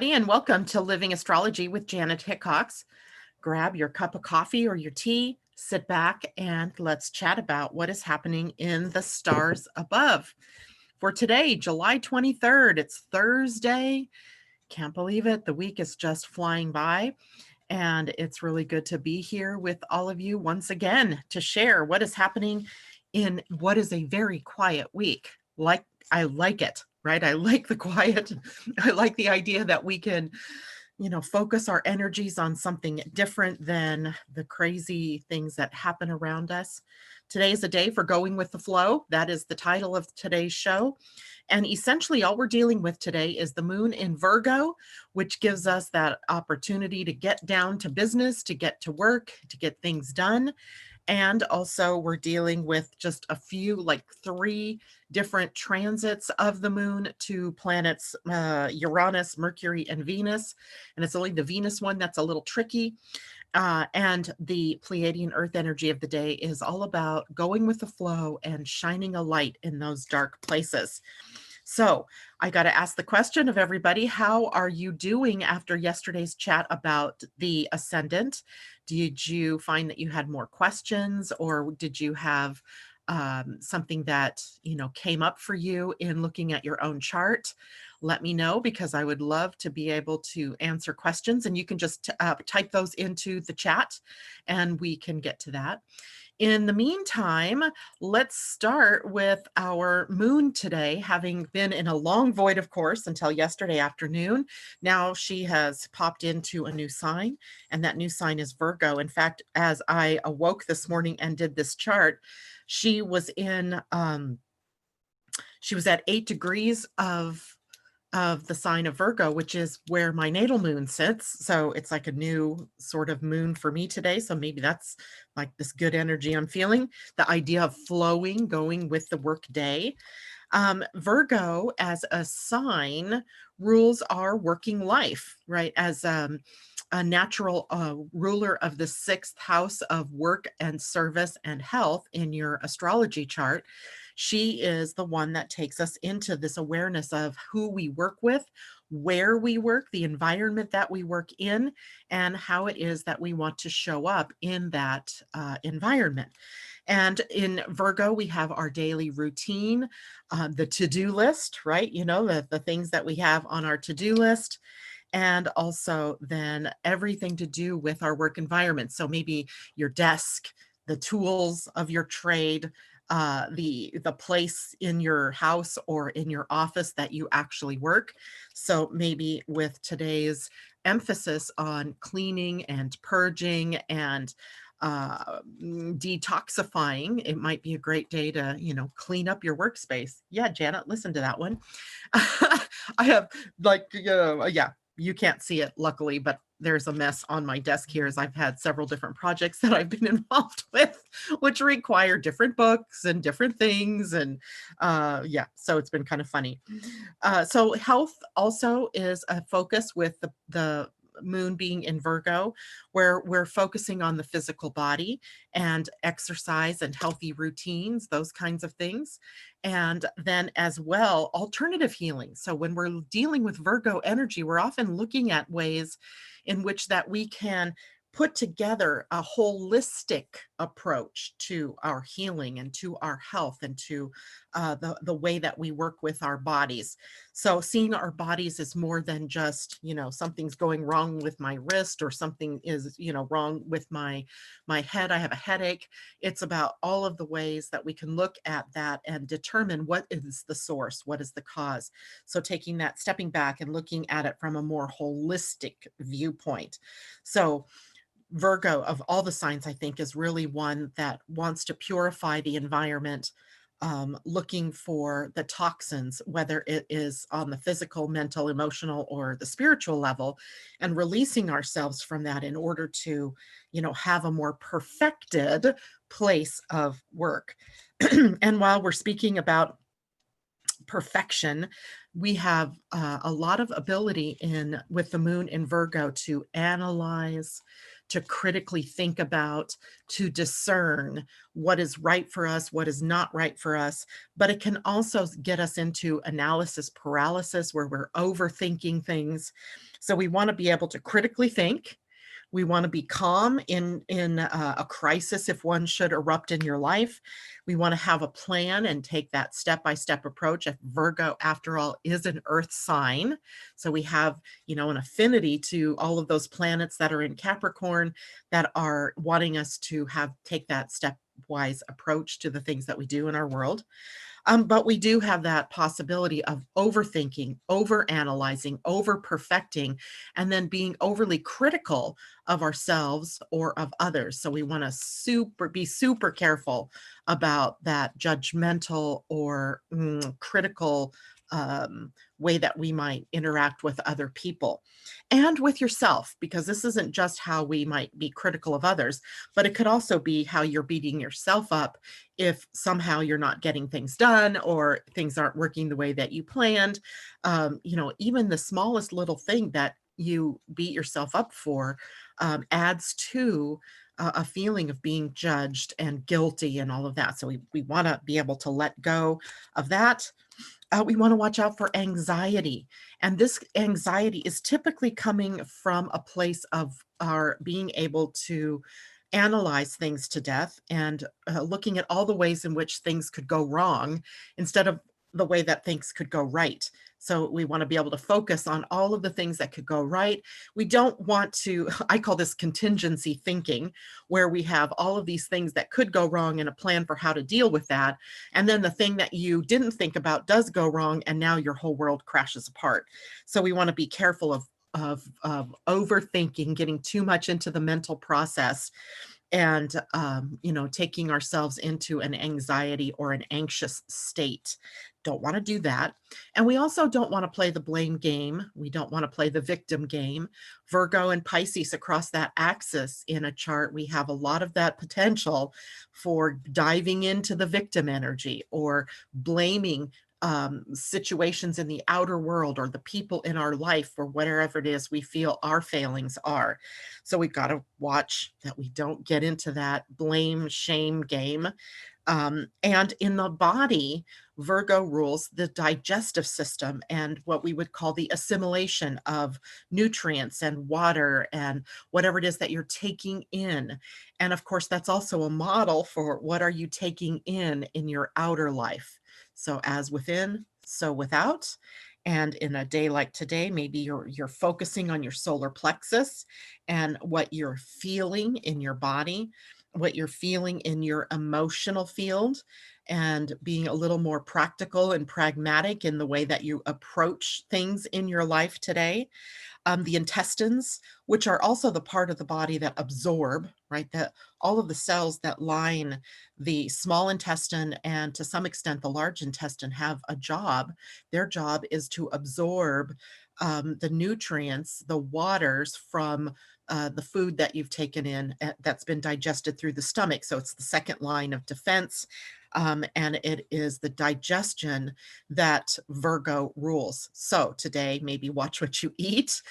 And welcome to Living Astrology with Janet Hickox. Grab your cup of coffee or your tea, sit back, and let's chat about what is happening in the stars above. For today, July 23rd, it's Thursday. Can't believe it. The week is just flying by. And it's really good to be here with all of you once again to share what is happening in what is a very quiet week. I like it, right? I like the quiet. I like the idea that we can, focus our energies on something different than the crazy things that happen around us. Today is a day for going with the flow. That is the title of today's show. And essentially, all we're dealing with today is the moon in Virgo, which gives us that opportunity to get down to business, to get to work, to get things done. And also, we're dealing with just a few, like three different transits of the moon to planets Uranus, Mercury, and Venus. And it's only the Venus one that's a little tricky. And the Pleiadian earth energy of the day is all about going with the flow and shining a light in those dark places. So I got to ask the question of everybody, how are you doing after yesterday's chat about the ascendant? Did you find that you had more questions, or did you have something that, came up for you in looking at your own chart? Let me know, because I would love to be able to answer questions, and you can just type those into the chat and we can get to that. In the meantime, let's start with our moon today, having been in a long void, of course, until yesterday afternoon. Now she has popped into a new sign, and that new sign is Virgo. In fact, as I awoke this morning and did this chart, she was she was at 8 degrees of the sign of Virgo, which is where my natal moon sits. So it's like a new sort of moon for me today. So maybe that's like this good energy I'm feeling. The idea of flowing, going with the work day. Virgo as a sign rules our working life, right? As a natural ruler of the sixth house of work and service and health in your astrology chart. She is the one that takes us into this awareness of who we work with, where we work, the environment that we work in, and how it is that we want to show up in that environment. And in Virgo, we have our daily routine, the to-do list, right? The things that we have on our to-do list, and also then everything to do with our work environment. So maybe your desk, the tools of your trade, the place in your house or in your office that you actually work. So maybe with today's emphasis on cleaning and purging and detoxifying, it might be a great day to, clean up your workspace. Yeah, Janet, listen to that one. I have yeah, you can't see it luckily, but there's a mess on my desk here as I've had several different projects that I've been involved with, which require different books and different things. And yeah, so it's been kind of funny. So health also is a focus with the moon being in Virgo, where we're focusing on the physical body and exercise and healthy routines, those kinds of things. And then as well, alternative healing. So when we're dealing with Virgo energy, we're often looking at ways in which that we can put together a holistic approach to our healing and to our health and to the way that we work with our bodies. So seeing our bodies is more than just, something's going wrong with my wrist, or something is, wrong with my head. I have a headache. It's about all of the ways that we can look at that and determine what is the source, what is the cause. So taking that, stepping back and looking at it from a more holistic viewpoint. So Virgo, of all the signs, I think, is really one that wants to purify the environment, looking for the toxins, whether it is on the physical, mental, emotional, or the spiritual level, and releasing ourselves from that in order to, have a more perfected place of work. And while we're speaking about perfection, we have a lot of ability in with the moon in Virgo to analyze, to critically think about, to discern what is right for us, what is not right for us. But it can also get us into analysis paralysis where we're overthinking things. So we want to be able to critically think. We want to be calm in a crisis if one should erupt in your life. We want to have a plan and take that step-by-step approach. If Virgo, after all, is an earth sign, so we have, an affinity to all of those planets that are in Capricorn that are wanting us to have take that stepwise approach to the things that we do in our world. But we do have that possibility of overthinking, overanalyzing, over perfecting, and then being overly critical of ourselves or of others. So we want to be super careful about that judgmental or critical way that we might interact with other people and with yourself, because this isn't just how we might be critical of others, but it could also be how you're beating yourself up if somehow you're not getting things done or things aren't working the way that you planned. Even the smallest little thing that you beat yourself up for adds to a feeling of being judged and guilty and all of that. So we want to be able to let go of that. We want to watch out for anxiety. And this anxiety is typically coming from a place of our being able to analyze things to death and looking at all the ways in which things could go wrong instead of the way that things could go right. So we want to be able to focus on all of the things that could go right. We don't want to, I call this contingency thinking, where we have all of these things that could go wrong and a plan for how to deal with that. And then the thing that you didn't think about does go wrong, and now your whole world crashes apart. So we want to be careful of overthinking, getting too much into the mental process and taking ourselves into an anxiety or an anxious state. Don't want to do that. And we also don't want to play the blame game. We don't want to play the victim game. Virgo and Pisces across that axis in a chart, we have a lot of that potential for diving into the victim energy or blaming situations in the outer world or the people in our life for whatever it is we feel our failings are. So we've got to watch that we don't get into that blame shame game. And in the body, Virgo rules the digestive system and what we would call the assimilation of nutrients and water and whatever it is that you're taking in. And of course, that's also a model for what are you taking in your outer life. So as within, so without. And in a day like today, maybe you're focusing on your solar plexus and what you're feeling in your body, what you're feeling in your emotional field, and being a little more practical and pragmatic in the way that you approach things in your life today. The intestines, which are also the part of the body that absorb, right? That all of the cells that line the small intestine and to some extent the large intestine have a job. Their job is to absorb the nutrients, the waters from the food that you've taken in that's been digested through the stomach. So it's the second line of defense. And it is the digestion that Virgo rules. So today, maybe watch what you eat.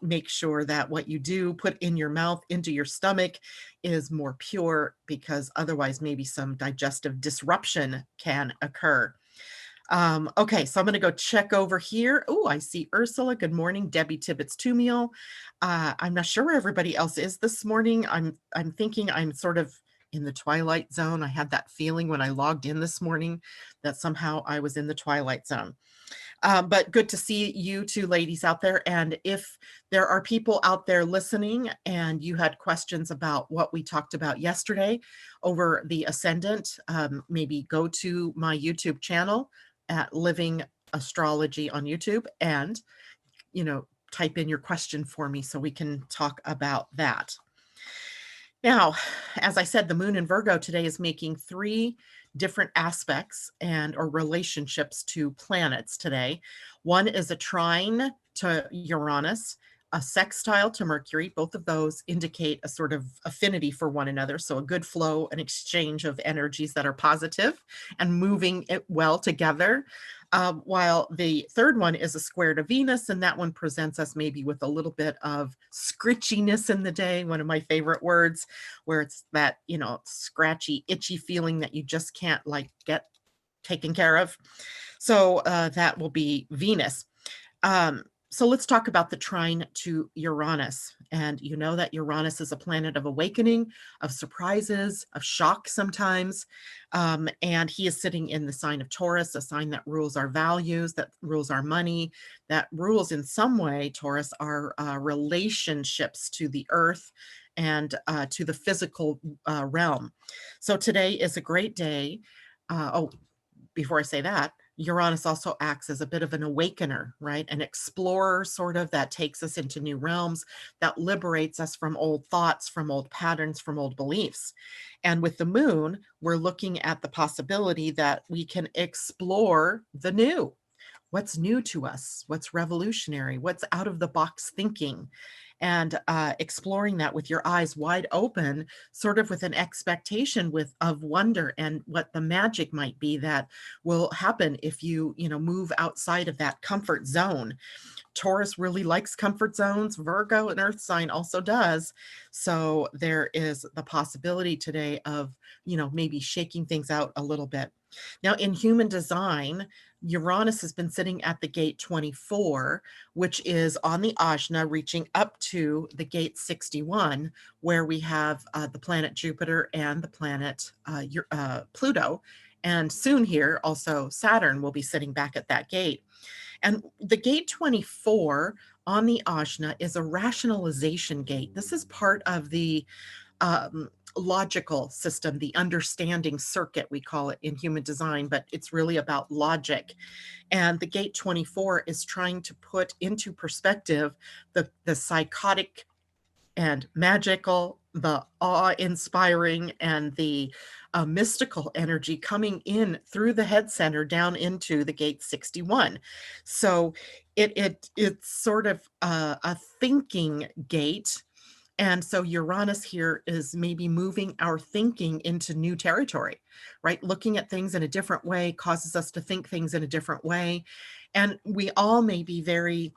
Make sure that what you do put in your mouth, into your stomach, is more pure, because otherwise, maybe some digestive disruption can occur. Okay, so I'm going to go check over here. Oh, I see Ursula. Good morning, Debbie Tibbetts Tumiel. I'm not sure where everybody else is this morning. I'm thinking I'm sort of in the twilight zone. I had that feeling when I logged in this morning that somehow I was in the twilight zone. But good to see you two ladies out there. And if there are people out there listening and you had questions about what we talked about yesterday over the ascendant, maybe go to my YouTube channel at Living Astrology on YouTube and, type in your question for me so we can talk about that. Now, as I said, the moon in Virgo today is making 3 different aspects or relationships to planets today. One is a trine to Uranus, a sextile to Mercury. Both of those indicate a sort of affinity for one another. So a good flow, an exchange of energies that are positive and moving it well together. While the third one is a square to Venus, and that one presents us maybe with a little bit of scritchiness in the day, one of my favorite words, where it's that, scratchy, itchy feeling that you just can't like get taken care of. So that will be Venus. So let's talk about the trine to Uranus. And you know that Uranus is a planet of awakening, of surprises, of shock sometimes. And he is sitting in the sign of Taurus, a sign that rules our values, that rules our money, that rules in some way, Taurus, our relationships to the earth and to the physical realm. So today is a great day. Before I say that, Uranus also acts as a bit of an awakener, right? An explorer, sort of, that takes us into new realms, that liberates us from old thoughts, from old patterns, from old beliefs. And with the moon, we're looking at the possibility that we can explore the new. What's new to us? What's revolutionary? What's out of the box thinking? And exploring that with your eyes wide open, sort of with an expectation of wonder and what the magic might be that will happen if you move outside of that comfort zone. Taurus really likes comfort zones. Virgo, an earth sign, also does. So there is the possibility today of, maybe shaking things out a little bit. Now, in human design, Uranus has been sitting at the gate 24, which is on the Ajna, reaching up to the gate 61, where we have the planet Jupiter and the planet Pluto. And soon here, also Saturn will be sitting back at that gate. And the gate 24 on the Ajna is a rationalization gate. This is part of the logical system, the understanding circuit, we call it in human design, but it's really about logic. And the gate 24 is trying to put into perspective the psychotic and magical, the awe-inspiring, and the mystical energy coming in through the head center down into the gate 61. So it's sort of a thinking gate. And so Uranus here is maybe moving our thinking into new territory, right? Looking at things in a different way causes us to think things in a different way. And we all may be very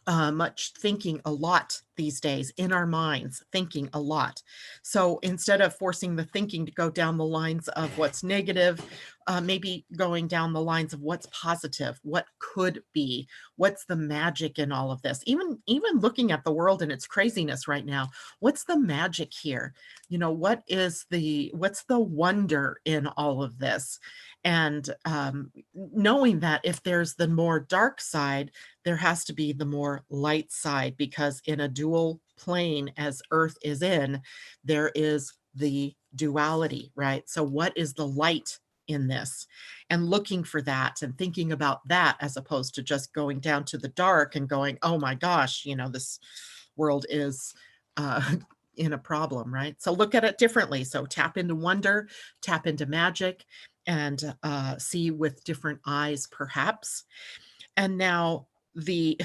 much thinking a lot these days in our minds, thinking a lot. So instead of forcing the thinking to go down the lines of what's negative, maybe going down the lines of what's positive, what could be, what's the magic in all of this. Even looking at the world and its craziness right now, what's the magic here? What's the wonder in all of this? And knowing that if there's the more dark side, there has to be the more light side, because in a dual plane as Earth is in, there is the duality, right? So what is the light in this? And looking for that and thinking about that, as opposed to just going down to the dark and going, oh my gosh, this world is uh, in a problem, right? So look at it differently. So tap into wonder, tap into magic, and see with different eyes, perhaps. And now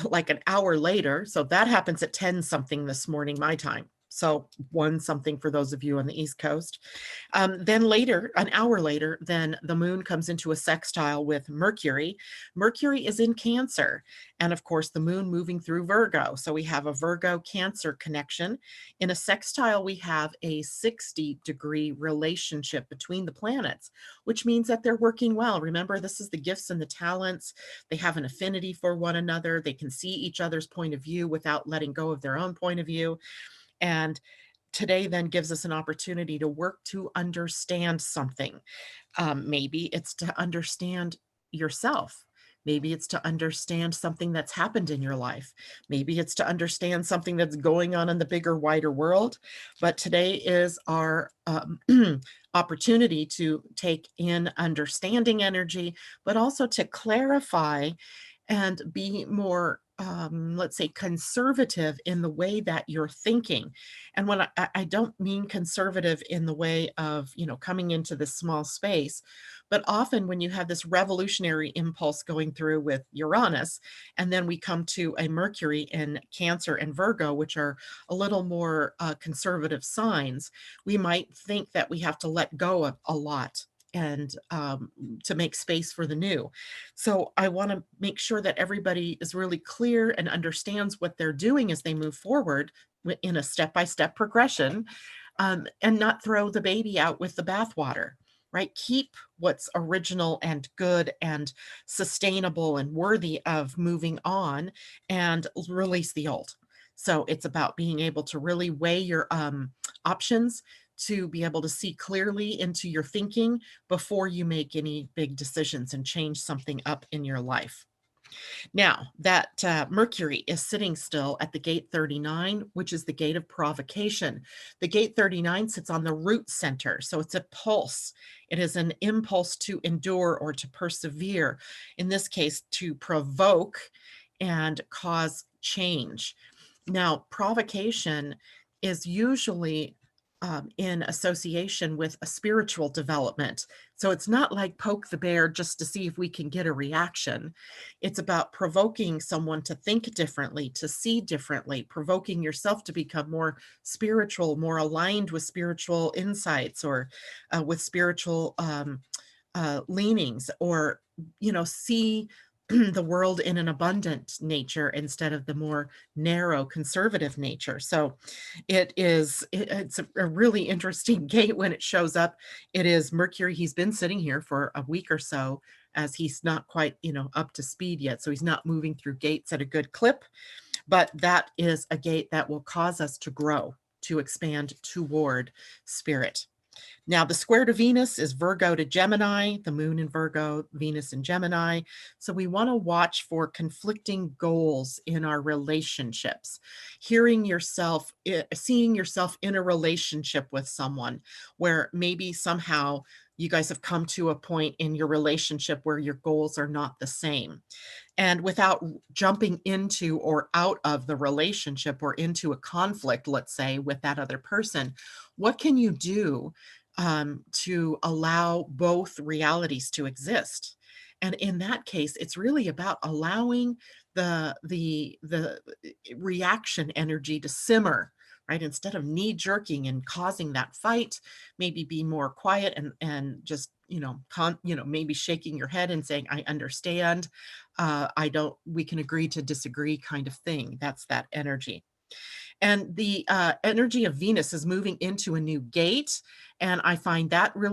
like an hour later, so that happens at 10 something this morning, my time. So 1 something for those of you on the East Coast. Then later, an hour later, then the moon comes into a sextile with Mercury. Mercury is in Cancer. And of course, the moon moving through Virgo. So we have a Virgo Cancer connection. In a sextile, we have a 60-degree relationship between the planets, which means that they're working well. Remember, this is the gifts and the talents. They have an affinity for one another. They can see each other's point of view without letting go of their own point of view. And today then gives us an opportunity to work to understand something. Maybe it's to understand yourself. Maybe it's to understand something that's happened in your life. Maybe it's to understand something that's going on in the bigger, wider world. But today is our opportunity to take in understanding energy, but also to clarify and be more let's say, conservative in the way that you're thinking. And when I don't mean conservative in the way of, coming into this small space, but often when you have this revolutionary impulse going through with Uranus, and then we come to a Mercury in Cancer and Virgo, which are a little more conservative signs, we might think that we have to let go of a lot and to make space for the new. So I want to make sure that everybody is really clear and understands what they're doing as they move forward in a step by step progression, and not throw the baby out with the bathwater, right? Keep what's original and good and sustainable and worthy of moving on, and release the old. So it's about being able to really weigh your options, to be able to see clearly into your thinking before you make any big decisions and change something up in your life. Now, that Mercury is sitting still at the gate 39, which is the gate of provocation. The gate 39 sits on the root center, so it's a pulse. It is an impulse to endure or to persevere, in this case, to provoke and cause change. Now, provocation is usually in association with a spiritual development. So it's not like poke the bear just to see if we can get a reaction. It's about provoking someone to think differently, to see differently, provoking yourself to become more spiritual, more aligned with spiritual insights, or with spiritual leanings, or see the world in an abundant nature instead of the more narrow conservative nature. So it's a really interesting gate when it shows up. It is Mercury. He's been sitting here for a week or so, as he's not quite, up to speed yet, so he's not moving through gates at a good clip. But that is a gate that will cause us to grow, to expand toward spirit. Now, the square to Venus is Virgo to Gemini, the moon in Virgo, Venus in Gemini. So we want to watch for conflicting goals in our relationships. Seeing yourself in a relationship with someone where maybe somehow you guys have come to a point in your relationship where your goals are not the same. And without jumping into or out of the relationship or into a conflict, let's say, with that other person, what can you do to allow both realities to exist? And in that case, it's really about allowing the reaction energy to simmer, right? Instead of knee jerking and causing that fight, maybe be more quiet and just maybe shaking your head and saying, "I understand. I don't. We can agree to disagree," kind of thing. That's that energy. And the energy of Venus is moving into a new gate, and I find that really